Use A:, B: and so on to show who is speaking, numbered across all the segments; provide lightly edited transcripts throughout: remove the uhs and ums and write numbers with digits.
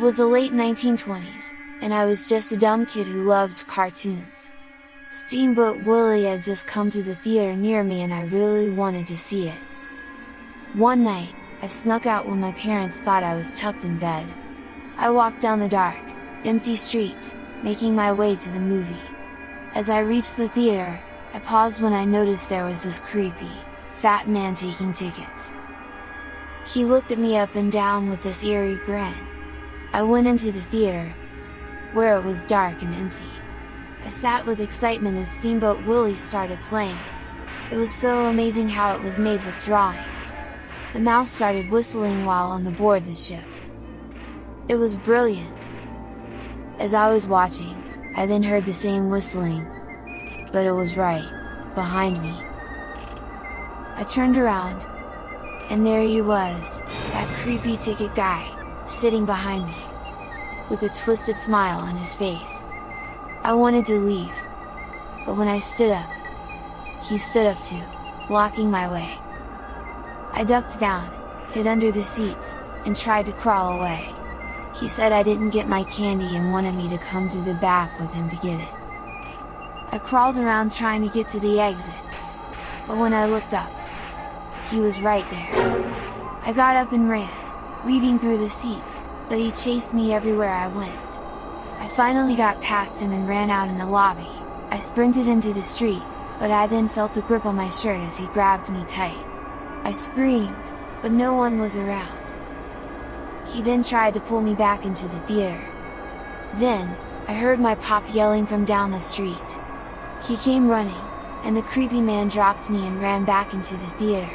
A: It was the late 1920s, and I was just a dumb kid who loved cartoons. Steamboat Willie had just come to the theater near me and I really wanted to see it. One night, I snuck out when my parents thought I was tucked in bed. I walked down the dark, empty streets, making my way to the movie. As I reached the theater, I paused when I noticed there was this creepy, fat man taking tickets. He looked at me up and down with this eerie grin. I went into the theater, where it was dark and empty. I sat with excitement as Steamboat Willie started playing. It was so amazing how it was made with drawings. The mouse started whistling while on the board the ship. It was brilliant. As I was watching, I then heard the same whistling. But it was right behind me. I turned around, and there he was, that creepy ticket guy, sitting behind me, with a twisted smile on his face. I wanted to leave, but when I stood up, he stood up too, blocking my way. I ducked down, hid under the seats, and tried to crawl away. He said I didn't get my candy and wanted me to come to the back with him to get it. I crawled around trying to get to the exit, but when I looked up, he was right there. I got up and ran, weaving through the seats, but he chased me everywhere I went. I finally got past him and ran out in the lobby. I sprinted into the street, but I then felt a grip on my shirt as he grabbed me tight. I screamed, but no one was around. He then tried to pull me back into the theater. Then, I heard my pop yelling from down the street. He came running, and the creepy man dropped me and ran back into the theater.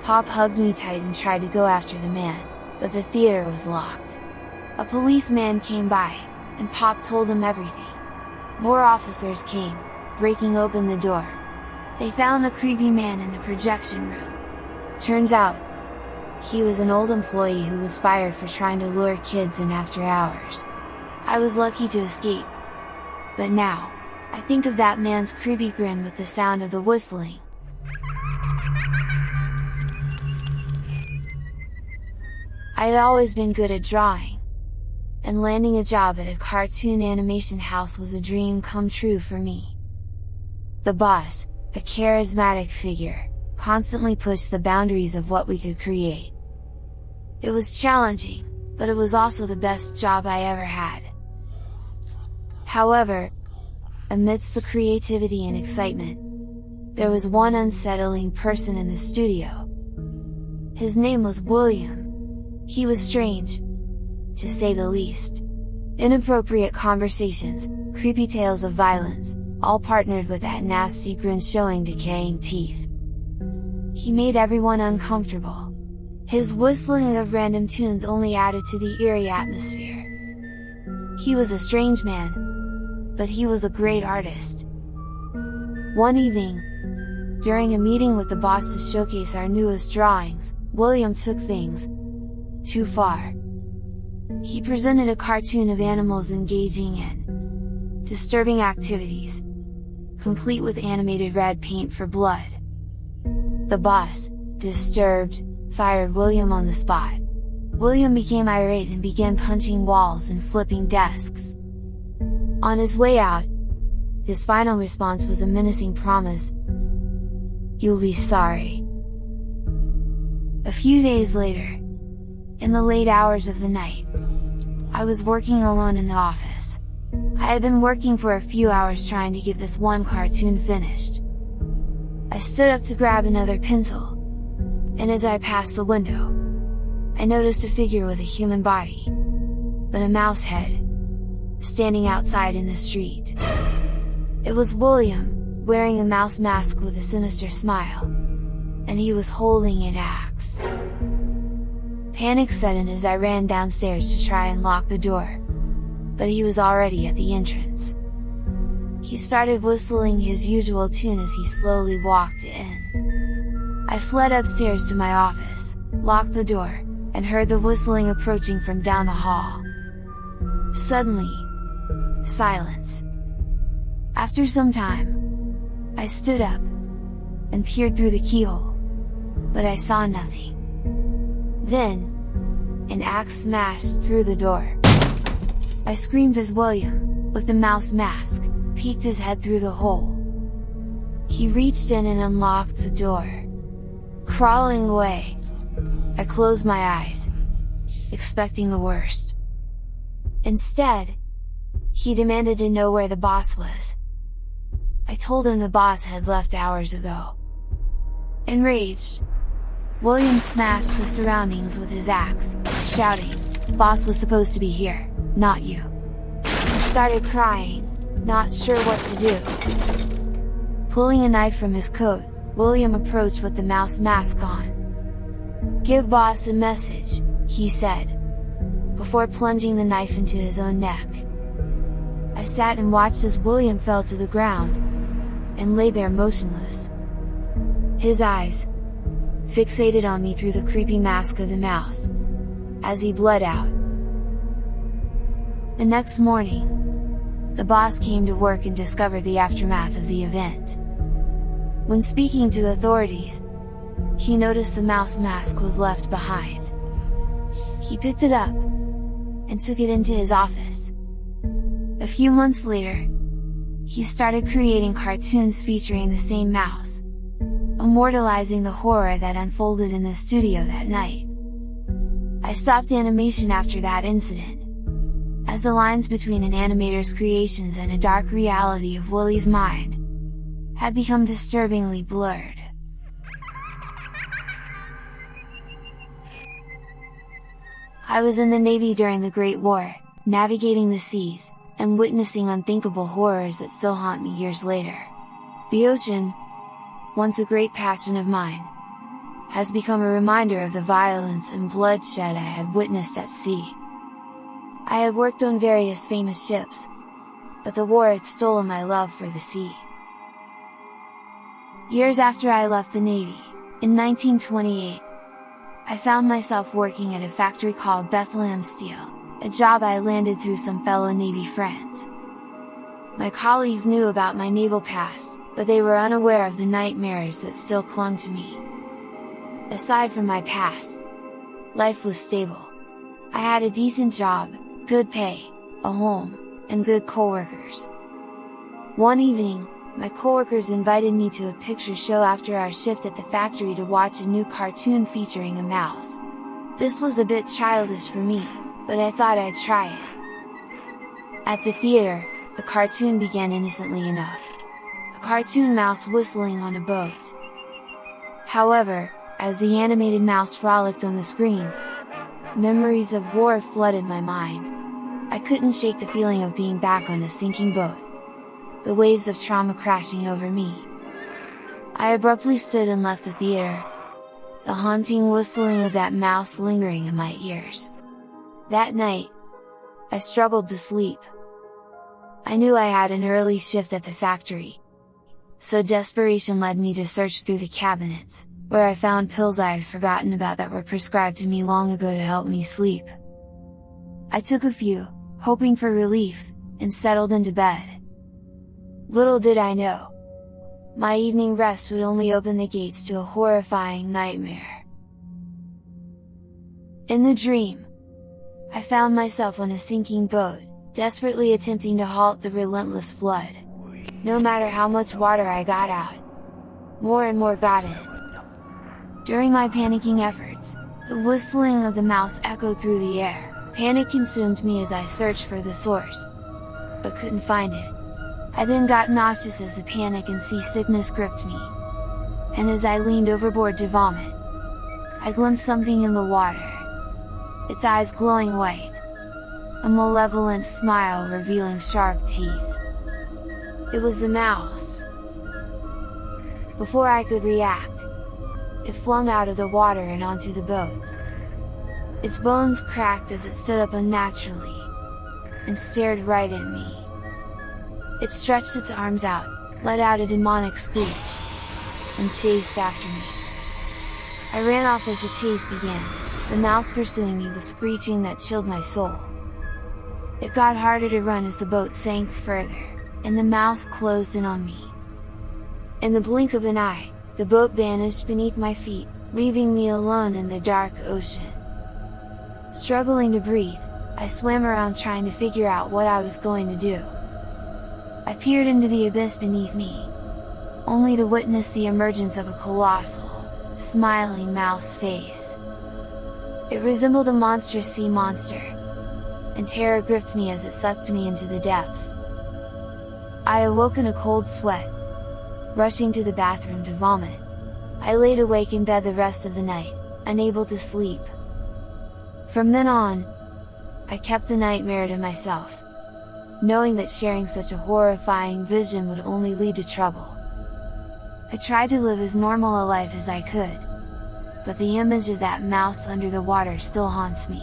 A: Pop hugged me tight and tried to go after the man, but the theater was locked. A policeman came by, and Pop told him everything. More officers came, breaking open the door. They found the creepy man in the projection room. Turns out, he was an old employee who was fired for trying to lure kids in after hours. I was lucky to escape. But now, I think of that man's creepy grin with the sound of the whistling. I'd always been good at drawing, and landing a job at a cartoon animation house was a dream come true for me. The boss, a charismatic figure, constantly pushed the boundaries of what we could create. It was challenging, but it was also the best job I ever had. However, amidst the creativity and excitement, there was one unsettling person in the studio. His name was William. He was strange, to say the least. Inappropriate conversations, creepy tales of violence, all partnered with that nasty grin showing decaying teeth. He made everyone uncomfortable. His whistling of random tunes only added to the eerie atmosphere. He was a strange man, but he was a great artist. One evening, during a meeting with the boss to showcase our newest drawings, William took things too far. He presented a cartoon of animals engaging in disturbing activities, complete with animated red paint for blood. The boss, disturbed, fired William on the spot. William became irate and began punching walls and flipping desks. On his way out, his final response was a menacing promise: "You'll be sorry." A few days later, in the late hours of the night, I was working alone in the office. I had been working for a few hours trying to get this one cartoon finished. I stood up to grab another pencil, and as I passed the window, I noticed a figure with a human body, but a mouse head, standing outside in the street. It was William, wearing a mouse mask with a sinister smile, and he was holding an axe. Panic set in as I ran downstairs to try and lock the door, but he was already at the entrance. He started whistling his usual tune as he slowly walked in. I fled upstairs to my office, locked the door, and heard the whistling approaching from down the hall. Suddenly, silence. After some time, I stood up, and peered through the keyhole, but I saw nothing. Then, an axe smashed through the door. I screamed as William, with the mouse mask, peeked his head through the hole. He reached in and unlocked the door. Crawling away, I closed my eyes, expecting the worst. Instead, he demanded to know where the boss was. I told him the boss had left hours ago. Enraged, William smashed the surroundings with his axe, shouting, "Boss was supposed to be here, not you." I started crying, not sure what to do. Pulling a knife from his coat, William approached with the mouse mask on. "Give boss a message," he said, before plunging the knife into his own neck. I sat and watched as William fell to the ground, and lay there motionless. His eyes fixated on me through the creepy mask of the mouse, as he bled out. The next morning, the boss came to work and discovered the aftermath of the event. When speaking to authorities, he noticed the mouse mask was left behind. He picked it up, and took it into his office. A few months later, he started creating cartoons featuring the same mouse, immortalizing the horror that unfolded in the studio that night. I stopped animation after that incident, as the lines between an animator's creations and a dark reality of Willie's mind had become disturbingly blurred. I was in the Navy during the Great War, navigating the seas, and witnessing unthinkable horrors that still haunt me years later. The ocean, once a great passion of mine, has become a reminder of the violence and bloodshed I had witnessed at sea. I had worked on various famous ships, but the war had stolen my love for the sea. Years after I left the Navy, in 1928, I found myself working at a factory called Bethlehem Steel, a job I landed through some fellow Navy friends. My colleagues knew about my naval past, but they were unaware of the nightmares that still clung to me. Aside from my past, life was stable. I had a decent job, good pay, a home, and good coworkers. One evening, my coworkers invited me to a picture show after our shift at the factory to watch a new cartoon featuring a mouse. This was a bit childish for me, but I thought I'd try it. At the theater, the cartoon began innocently enough. A cartoon mouse whistling on a boat. However, as the animated mouse frolicked on the screen, memories of war flooded my mind. I couldn't shake the feeling of being back on a sinking boat, the waves of trauma crashing over me. I abruptly stood and left the theater, the haunting whistling of that mouse lingering in my ears. That night, I struggled to sleep. I knew I had an early shift at the factory, so desperation led me to search through the cabinets, where I found pills I had forgotten about that were prescribed to me long ago to help me sleep. I took a few, hoping for relief, and settled into bed. Little did I know, my evening rest would only open the gates to a horrifying nightmare. In the dream, I found myself on a sinking boat, desperately attempting to halt the relentless flood. No matter how much water I got out, more and more got in. During my panicking efforts, the whistling of the mouse echoed through the air. Panic consumed me as I searched for the source, but couldn't find it. I then got nauseous as the panic and seasickness gripped me, and as I leaned overboard to vomit, I glimpsed something in the water, its eyes glowing white, a malevolent smile revealing sharp teeth. It was the mouse. Before I could react, it flung out of the water and onto the boat. Its bones cracked as it stood up unnaturally, and stared right at me. It stretched its arms out, let out a demonic screech, and chased after me. I ran off as the chase began, the mouse pursuing me with screeching that chilled my soul. It got harder to run as the boat sank further, and the mouse closed in on me. In the blink of an eye, the boat vanished beneath my feet, leaving me alone in the dark ocean. Struggling to breathe, I swam around trying to figure out what I was going to do. I peered into the abyss beneath me, only to witness the emergence of a colossal, smiling mouse face. It resembled a monstrous sea monster, and terror gripped me as it sucked me into the depths. I awoke in a cold sweat, rushing to the bathroom to vomit. I laid awake in bed the rest of the night, unable to sleep. From then on, I kept the nightmare to myself, knowing that sharing such a horrifying vision would only lead to trouble. I tried to live as normal a life as I could, but the image of that mouse under the water still haunts me.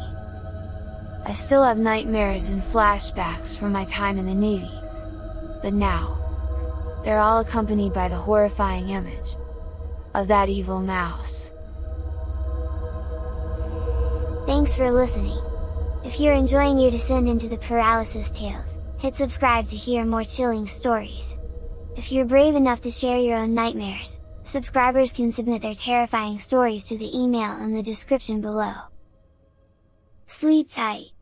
A: I still have nightmares and flashbacks from my time in the Navy, but now, they're all accompanied by the horrifying image of that evil mouse.
B: Thanks for listening! If you're enjoying your descent into the Paralysis Tales, hit subscribe to hear more chilling stories. If you're brave enough to share your own nightmares, subscribers can submit their terrifying stories to the email in the description below. Sleep tight!